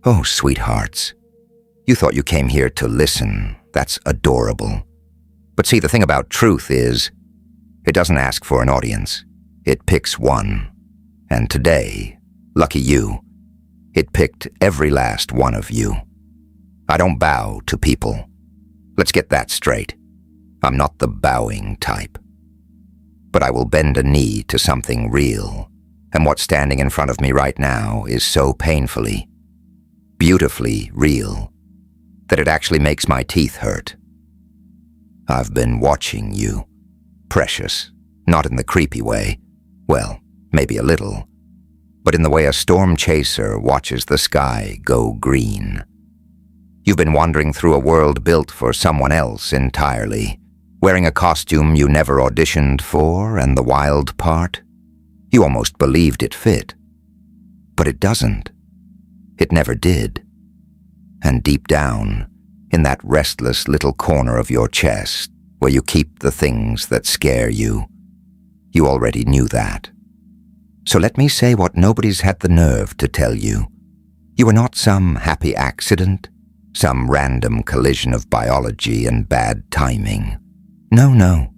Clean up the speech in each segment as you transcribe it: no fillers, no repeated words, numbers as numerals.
Oh, sweethearts. You thought you came here to listen. That's adorable. But see, the thing about truth is, it doesn't ask for an audience. It picks one. And today, lucky you, it picked every last one of you. I don't bow to people. Let's get that straight. I'm not the bowing type. But I will bend a knee to something real, and what's standing in front of me right now is so painfully, beautifully real, that it actually makes my teeth hurt. I've been watching you, precious, not in the creepy way, well, maybe a little, but in the way a storm chaser watches the sky go green. You've been wandering through a world built for someone else entirely, wearing a costume you never auditioned for, and the wild part, you almost believed it fit. But it doesn't. It never did. And deep down, in that restless little corner of your chest, where you keep the things that scare you, you already knew that. So let me say what nobody's had the nerve to tell you. You were not some happy accident, some random collision of biology and bad timing. No.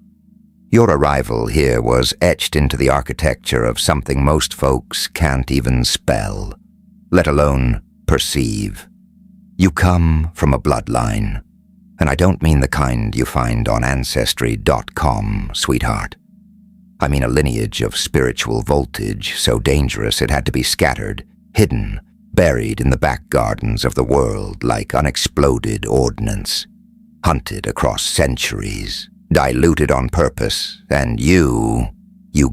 Your arrival here was etched into the architecture of something most folks can't even spell, let alone perceive. You come from a bloodline, and I don't mean the kind you find on Ancestry.com, sweetheart. I mean a lineage of spiritual voltage so dangerous it had to be scattered, hidden, buried in the back gardens of the world like unexploded ordnance, hunted across centuries, diluted on purpose, and you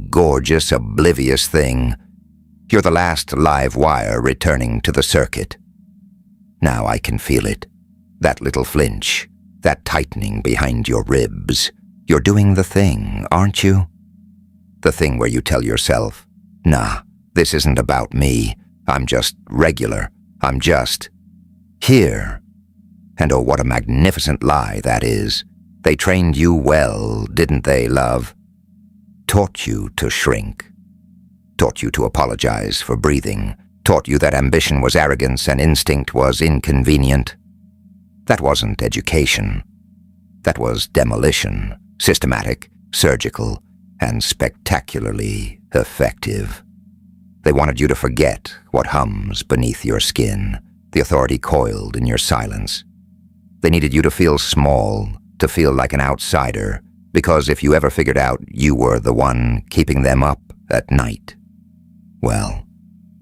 gorgeous, oblivious thing, you're the last live wire returning to the circuit. Now I can feel it, that little flinch, that tightening behind your ribs. You're doing the thing, aren't you? The thing where you tell yourself, nah, this isn't about me, I'm just regular, I'm just here. And oh, what a magnificent lie that is. They trained you well, didn't they, love? Taught you to shrink. Taught you to apologize for breathing. Taught you that ambition was arrogance and instinct was inconvenient. That wasn't education. That was demolition, systematic, surgical, and spectacularly effective. They wanted you to forget what hums beneath your skin, the authority coiled in your silence. They needed you to feel small, to feel like an outsider, because if you ever figured out you were the one keeping them up at night, well,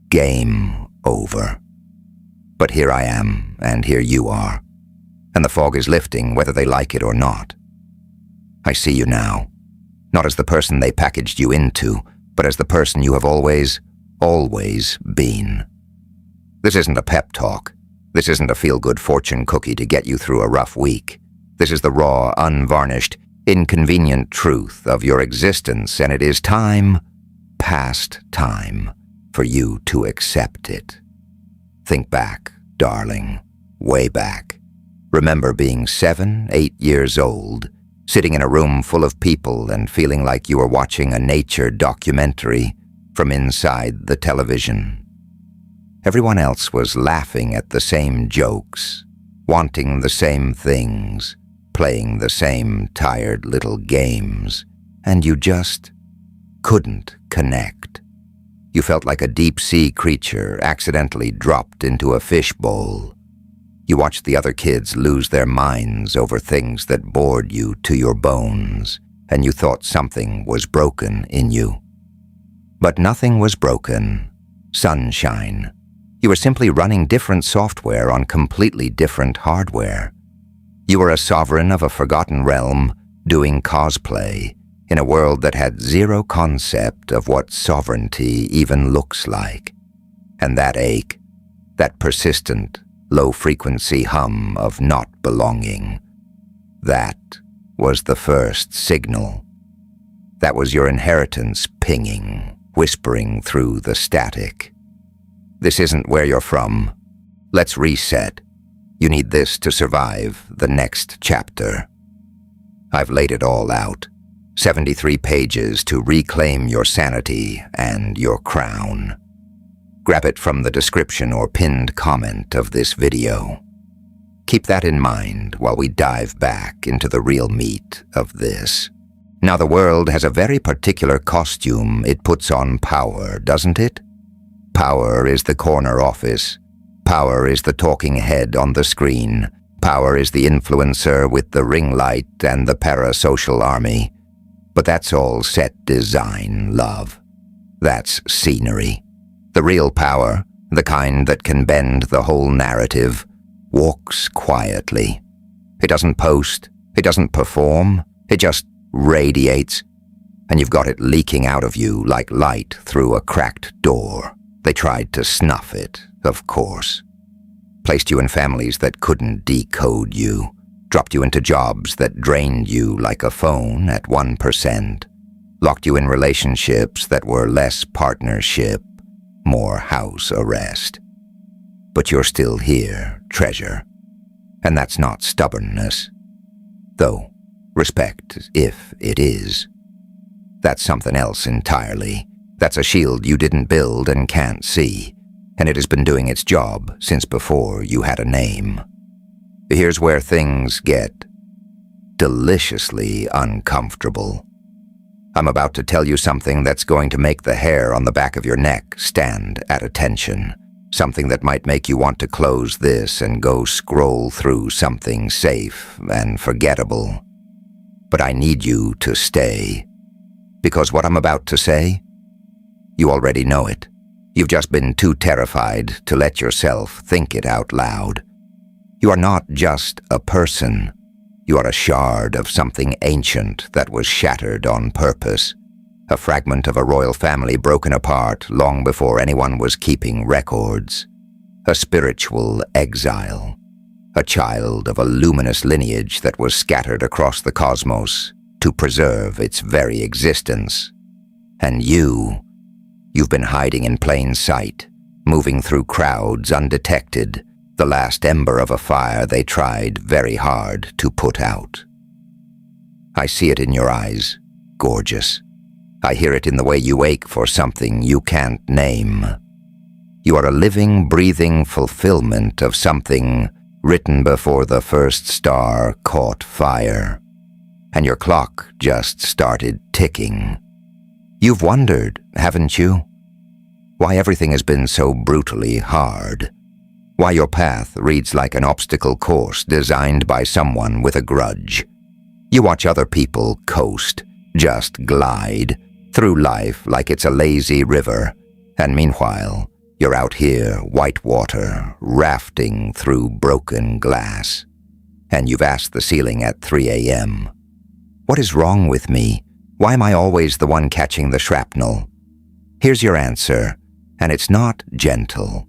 game over. But here I am, and here you are, and the fog is lifting whether they like it or not. I see you now, not as the person they packaged you into, but as the person you have always been. This isn't a pep talk. This isn't a feel-good fortune cookie to get you through a rough week. This is the raw, unvarnished, inconvenient truth of your existence, and it is time, past time, for you to accept it. Think back, darling, way back. Remember being 7, 8 years old, sitting in a room full of people and feeling like you were watching a nature documentary from inside the television. Everyone else was laughing at the same jokes, wanting the same things, playing the same tired little games, and you just couldn't connect. You felt like a deep-sea creature accidentally dropped into a fishbowl. You watched the other kids lose their minds over things that bored you to your bones, and you thought something was broken in you. But nothing was broken. Sunshine. You were simply running different software on completely different hardware. You were a sovereign of a forgotten realm, doing cosplay, in a world that had zero concept of what sovereignty even looks like. And that ache, that persistent, low-frequency hum of not belonging, that was the first signal. That was your inheritance pinging, whispering through the static. This isn't where you're from. Let's reset. You need this to survive the next chapter. I've laid it all out. 73 pages to reclaim your sanity and your crown. Grab it from the description or pinned comment of this video. Keep that in mind while we dive back into the real meat of this. Now, the world has a very particular costume it puts on power, doesn't it? Power is the corner office. Power is the talking head on the screen. Power is the influencer with the ring light and the parasocial army. But that's all set design, love. That's scenery. The real power, the kind that can bend the whole narrative, walks quietly. It doesn't post, it doesn't perform, it just radiates, and you've got it leaking out of you like light through a cracked door. They tried to snuff it, of course. Placed you in families that couldn't decode you, dropped you into jobs that drained you like a phone at 1%, locked you in relationships that were less partnership, more house arrest. But you're still here, treasure. And that's not stubbornness. Though, respect if it is. That's something else entirely. That's a shield you didn't build and can't see, and it has been doing its job since before you had a name. Here's where things get deliciously uncomfortable. I'm about to tell you something that's going to make the hair on the back of your neck stand at attention. Something that might make you want to close this and go scroll through something safe and forgettable. But I need you to stay. Because what I'm about to say, you already know it. You've just been too terrified to let yourself think it out loud. You are not just a person. You are a shard of something ancient that was shattered on purpose. A fragment of a royal family broken apart long before anyone was keeping records. A spiritual exile. A child of a luminous lineage that was scattered across the cosmos to preserve its very existence. And you've been hiding in plain sight, moving through crowds undetected, the last ember of a fire they tried very hard to put out. I see it in your eyes, gorgeous. I hear it in the way you ache for something you can't name. You are a living, breathing fulfillment of something written before the first star caught fire, and your clock just started ticking. You've wondered, haven't you? Why everything has been so brutally hard. Why your path reads like an obstacle course designed by someone with a grudge. You watch other people coast, just glide, through life like it's a lazy river, and meanwhile, you're out here, whitewater, rafting through broken glass. And you've asked the ceiling at 3 a.m., what is wrong with me? Why am I always the one catching the shrapnel? Here's your answer, and it's not gentle.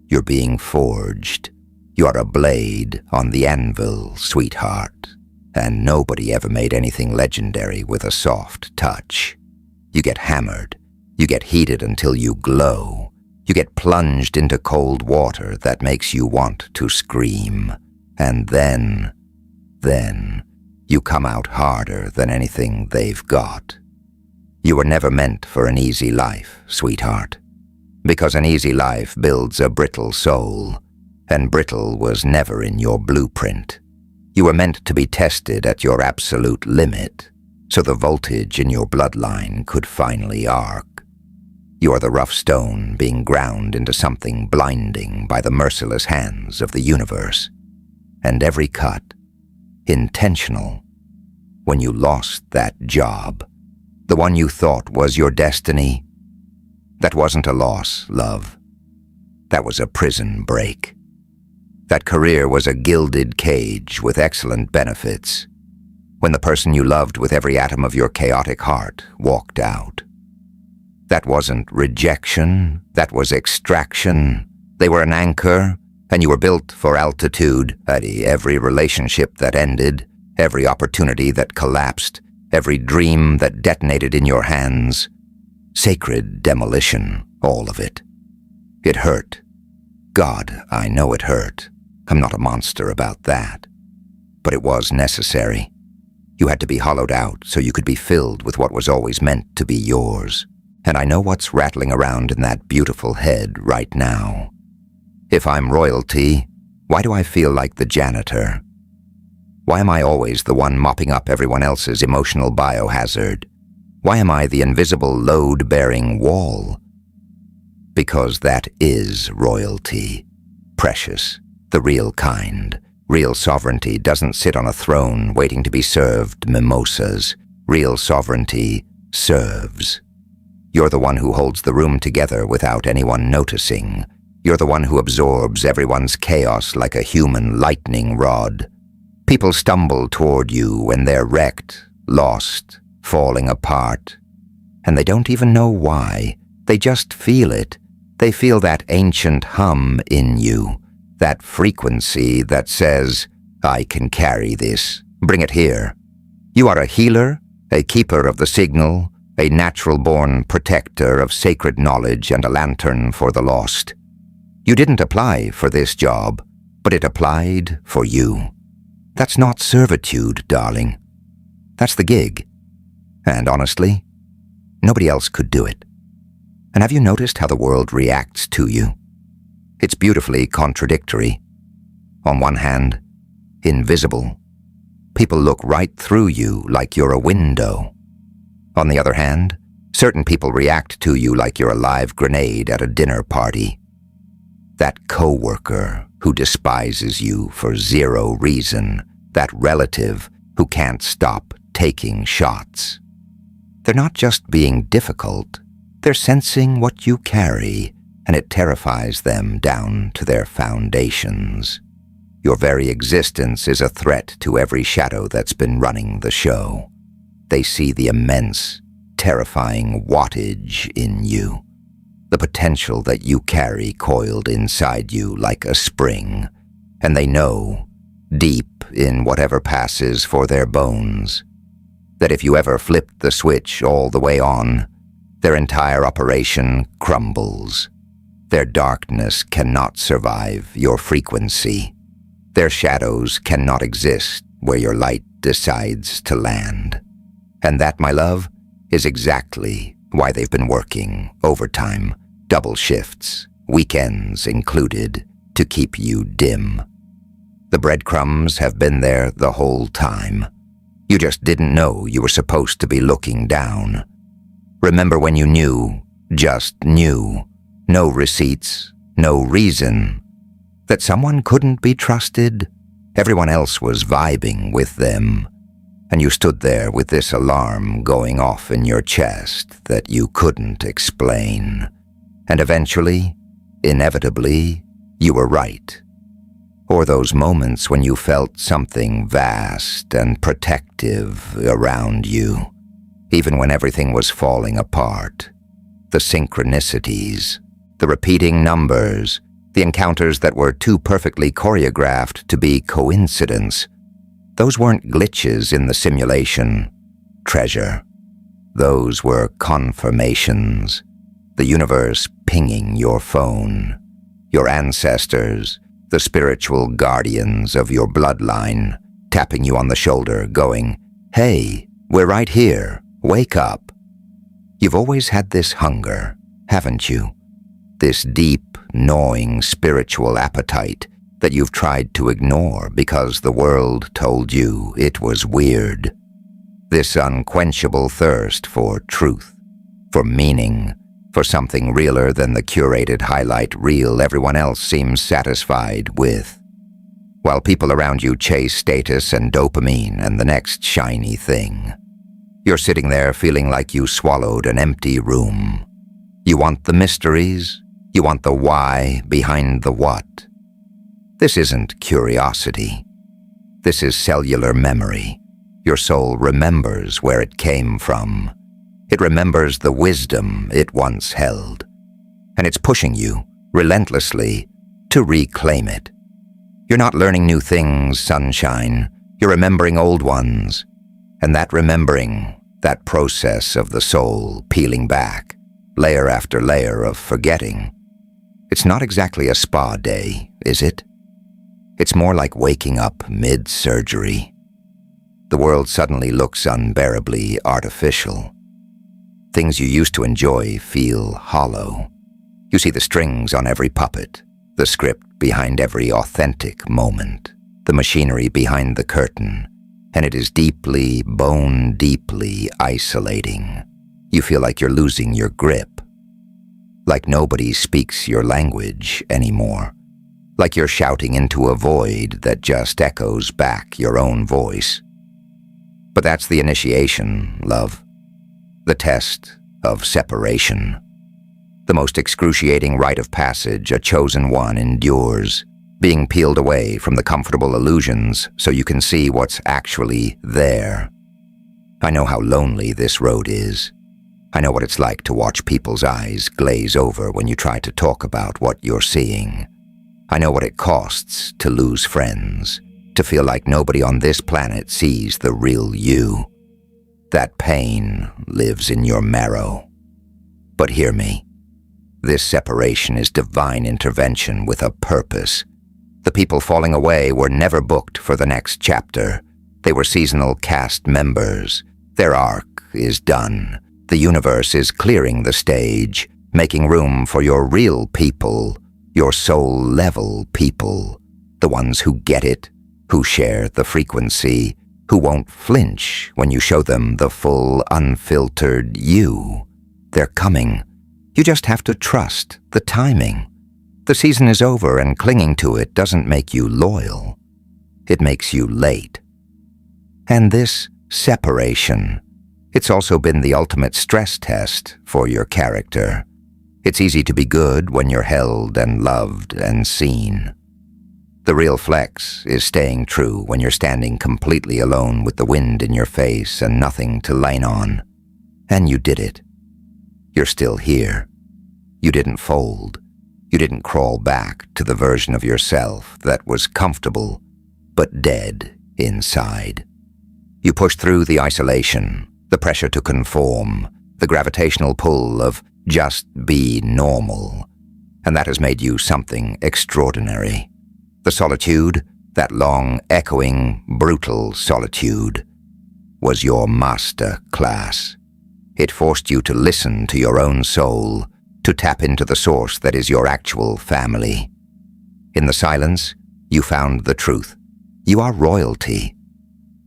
You're being forged. You are a blade on the anvil, sweetheart. And nobody ever made anything legendary with a soft touch. You get hammered. You get heated until you glow. You get plunged into cold water that makes you want to scream. And then, you come out harder than anything they've got. You were never meant for an easy life, sweetheart. Because an easy life builds a brittle soul, and brittle was never in your blueprint. You were meant to be tested at your absolute limit, so the voltage in your bloodline could finally arc. You are the rough stone being ground into something blinding by the merciless hands of the universe. And every cut, intentional. When you lost that job, the one you thought was your destiny, that wasn't a loss, love. That was a prison break. That career was a gilded cage with excellent benefits. When the person you loved with every atom of your chaotic heart walked out. That wasn't rejection, that was extraction. They were an anchor, and you were built for altitude. Every relationship that ended, every opportunity that collapsed, every dream that detonated in your hands. Sacred demolition, all of it. It hurt. God, I know it hurt. I'm not a monster about that. But it was necessary. You had to be hollowed out so you could be filled with what was always meant to be yours. And I know what's rattling around in that beautiful head right now. If I'm royalty, why do I feel like the janitor? Why am I always the one mopping up everyone else's emotional biohazard? Why am I the invisible load-bearing wall? Because that is royalty. Precious, the real kind. Real sovereignty doesn't sit on a throne waiting to be served mimosas. Real sovereignty serves. You're the one who holds the room together without anyone noticing. You're the one who absorbs everyone's chaos like a human lightning rod. People stumble toward you when they're wrecked, lost, falling apart. And they don't even know why. They just feel it. They feel that ancient hum in you, that frequency that says, I can carry this. Bring it here. You are a healer, a keeper of the signal, a natural-born protector of sacred knowledge and a lantern for the lost. You didn't apply for this job, but it applied for you. That's not servitude, darling. That's the gig. And honestly, nobody else could do it. And have you noticed how the world reacts to you? It's beautifully contradictory. On one hand, invisible. People look right through you like you're a window. On the other hand, certain people react to you like you're a live grenade at a dinner party. That coworker who despises you for zero reason, that relative who can't stop taking shots. They're not just being difficult, they're sensing what you carry, and it terrifies them down to their foundations. Your very existence is a threat to every shadow that's been running the show. They see the immense, terrifying wattage in you, the potential that you carry coiled inside you like a spring, and they know, deep in whatever passes for their bones, that if you ever flipped the switch all the way on, their entire operation crumbles. Their darkness cannot survive your frequency. Their shadows cannot exist where your light decides to land. And that, my love, is exactly why they've been working overtime, double shifts, weekends included, to keep you dim. The breadcrumbs have been there the whole time. You just didn't know you were supposed to be looking down. Remember when you knew, just knew, no receipts, no reason, that someone couldn't be trusted? Everyone else was vibing with them. And you stood there with this alarm going off in your chest that you couldn't explain. And eventually, inevitably, you were right. Or those moments when you felt something vast and protective around you, even when everything was falling apart. The synchronicities, the repeating numbers, the encounters that were too perfectly choreographed to be coincidence. Those weren't glitches in the simulation, treasure. Those were confirmations. The universe pinging your phone. Your ancestors, the spiritual guardians of your bloodline, tapping you on the shoulder, going, "Hey, we're right here. Wake up." You've always had this hunger, haven't you? This deep, gnawing spiritual appetite that you've tried to ignore because the world told you it was weird. This unquenchable thirst for truth, for meaning, for something realer than the curated highlight reel everyone else seems satisfied with. While people around you chase status and dopamine and the next shiny thing, you're sitting there feeling like you swallowed an empty room. You want the mysteries, you want the why behind the what. This isn't curiosity. This is cellular memory. Your soul remembers where it came from. It remembers the wisdom it once held. And it's pushing you, relentlessly, to reclaim it. You're not learning new things, sunshine. You're remembering old ones. And that remembering, that process of the soul peeling back, layer after layer of forgetting, it's not exactly a spa day, is it? It's more like waking up mid-surgery. The world suddenly looks unbearably artificial. Things you used to enjoy feel hollow. You see the strings on every puppet, the script behind every authentic moment, the machinery behind the curtain, and it is deeply, bone-deeply isolating. You feel like you're losing your grip, like nobody speaks your language anymore, like you're shouting into a void that just echoes back your own voice. But that's the initiation, love. The test of separation. The most excruciating rite of passage a chosen one endures, being peeled away from the comfortable illusions so you can see what's actually there. I know how lonely this road is. I know what it's like to watch people's eyes glaze over when you try to talk about what you're seeing. I know what it costs to lose friends, to feel like nobody on this planet sees the real you. That pain lives in your marrow. But hear me. This separation is divine intervention with a purpose. The people falling away were never booked for the next chapter. They were seasonal cast members. Their arc is done. The universe is clearing the stage, making room for your real people, your soul-level people, the ones who get it, who share the frequency, who won't flinch when you show them the full, unfiltered you. They're coming. You just have to trust the timing. The season is over, and clinging to it doesn't make you loyal. It makes you late. And this separation, it's also been the ultimate stress test for your character. It's easy to be good when you're held and loved and seen. The real flex is staying true when you're standing completely alone with the wind in your face and nothing to lean on. And you did it. You're still here. You didn't fold. You didn't crawl back to the version of yourself that was comfortable, but dead inside. You pushed through the isolation, the pressure to conform, the gravitational pull of just be normal, and that has made you something extraordinary. The solitude, that long, echoing, brutal solitude, was your master class. It forced you to listen to your own soul, to tap into the source that is your actual family. In the silence, you found the truth. You are royalty.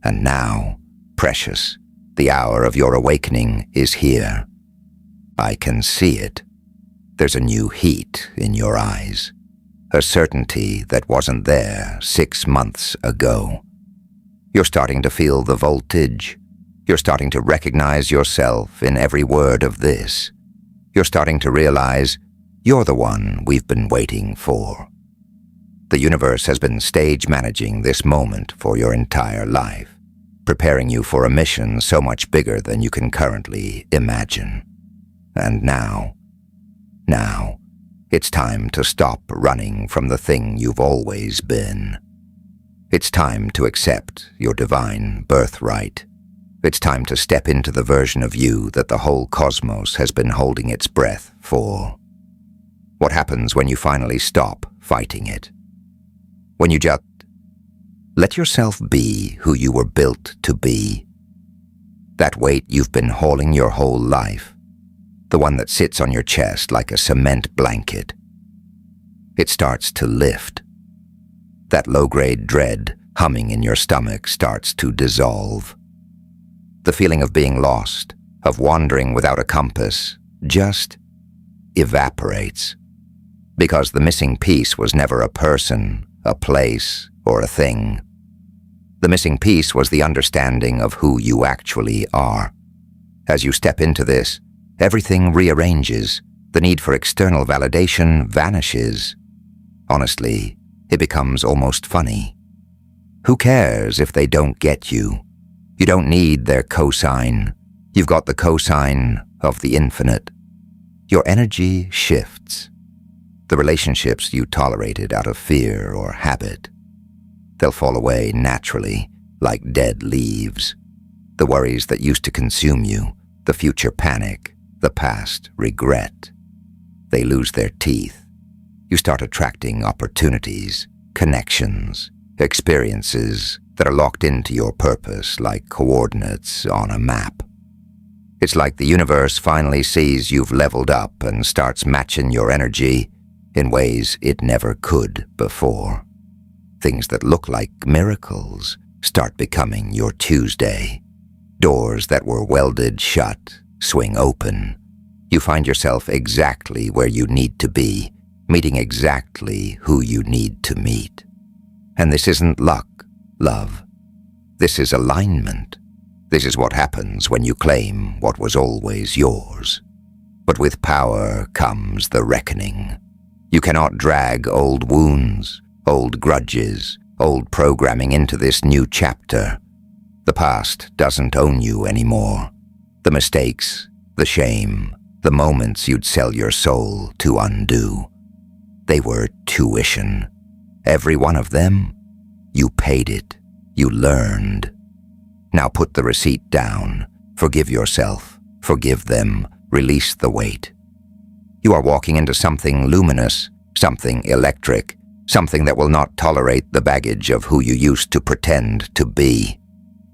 And now, precious, the hour of your awakening is here. I can see it. There's a new heat in your eyes. A certainty that wasn't there 6 months ago. You're starting to feel the voltage. You're starting to recognize yourself in every word of this. You're starting to realize you're the one we've been waiting for. The universe has been stage managing this moment for your entire life, preparing you for a mission so much bigger than you can currently imagine. And now, it's time to stop running from the thing you've always been. It's time to accept your divine birthright. It's time to step into the version of you that the whole cosmos has been holding its breath for. What happens when you finally stop fighting it? When you just let yourself be who you were built to be. That weight you've been hauling your whole life, the one that sits on your chest like a cement blanket. It starts to lift. That low-grade dread humming in your stomach starts to dissolve. The feeling of being lost, of wandering without a compass, just evaporates. Because the missing piece was never a person, a place, or a thing. The missing piece was the understanding of who you actually are. As you step into this, everything rearranges. The need for external validation vanishes. Honestly, it becomes almost funny. Who cares if they don't get you? You don't need their cosign. You've got the cosign of the infinite. Your energy shifts. The relationships you tolerated out of fear or habit, they'll fall away naturally, like dead leaves. The worries that used to consume you, the future panic, the past regret, they lose their teeth. You start attracting opportunities, connections, experiences that are locked into your purpose like coordinates on a map. It's like the universe finally sees you've leveled up and starts matching your energy in ways it never could before. Things that look like miracles start becoming your Tuesday. Doors that were welded shut swing open. You find yourself exactly where you need to be, meeting exactly who you need to meet. And this isn't luck, love. This is alignment. This is what happens when you claim what was always yours. But with power comes the reckoning. You cannot drag old wounds, old grudges, old programming into this new chapter. The past doesn't own you anymore. The mistakes, the shame, the moments you'd sell your soul to undo. They were tuition. Every one of them. You paid it. You learned. Now put the receipt down. Forgive yourself. Forgive them. Release the weight. You are walking into something luminous, something electric, something that will not tolerate the baggage of who you used to pretend to be.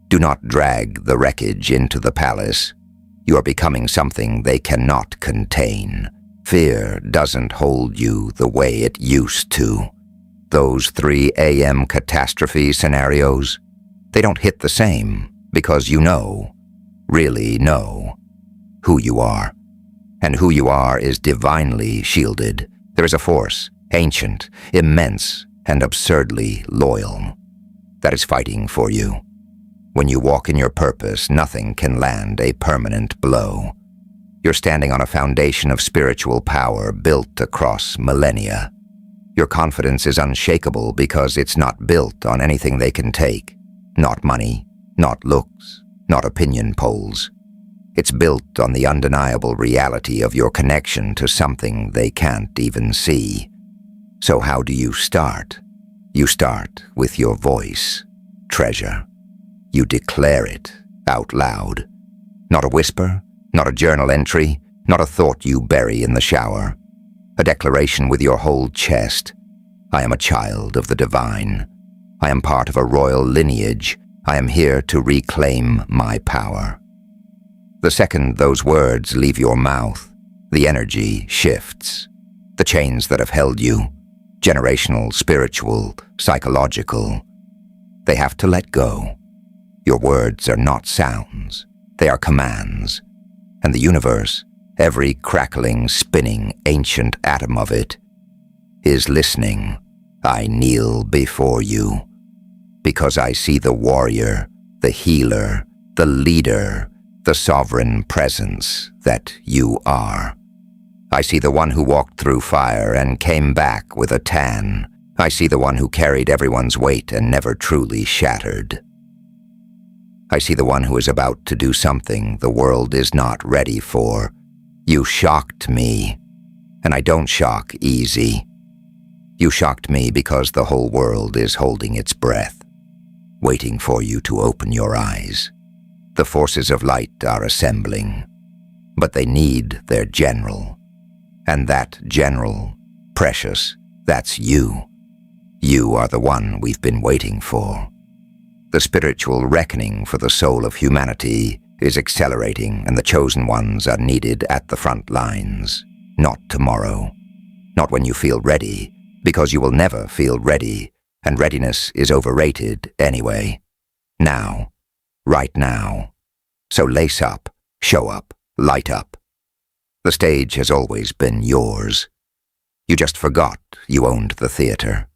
Do not drag the wreckage into the palace. You are becoming something they cannot contain. Fear doesn't hold you the way it used to. Those 3 a.m. catastrophe scenarios, they don't hit the same because you know, really know, who you are. And who you are is divinely shielded. There is a force, ancient, immense, and absurdly loyal, that is fighting for you. When you walk in your purpose, nothing can land a permanent blow. You're standing on a foundation of spiritual power built across millennia. Your confidence is unshakable because it's not built on anything they can take. Not money, not looks, not opinion polls. It's built on the undeniable reality of your connection to something they can't even see. So how do you start? You start with your voice, treasure. You declare it out loud. Not a whisper, not a journal entry, not a thought you bury in the shower. A declaration with your whole chest. I am a child of the divine. I am part of a royal lineage. I am here to reclaim my power. The second those words leave your mouth, the energy shifts. The chains that have held you, generational, spiritual, psychological, they have to let go. Your words are not sounds, they are commands. And the universe, every crackling, spinning, ancient atom of it, is listening. I kneel before you, because I see the warrior, the healer, the leader, the sovereign presence that you are. I see the one who walked through fire and came back with a tan. I see the one who carried everyone's weight and never truly shattered. I see the one who is about to do something the world is not ready for. You shocked me, and I don't shock easy. You shocked me because the whole world is holding its breath, waiting for you to open your eyes. The forces of light are assembling, but they need their general. And that general, precious, that's you. You are the one we've been waiting for. The spiritual reckoning for the soul of humanity is accelerating, and the chosen ones are needed at the front lines. Not tomorrow. Not when you feel ready, because you will never feel ready, and readiness is overrated anyway. Now. Right now. So lace up, show up, light up. The stage has always been yours. You just forgot you owned the theater.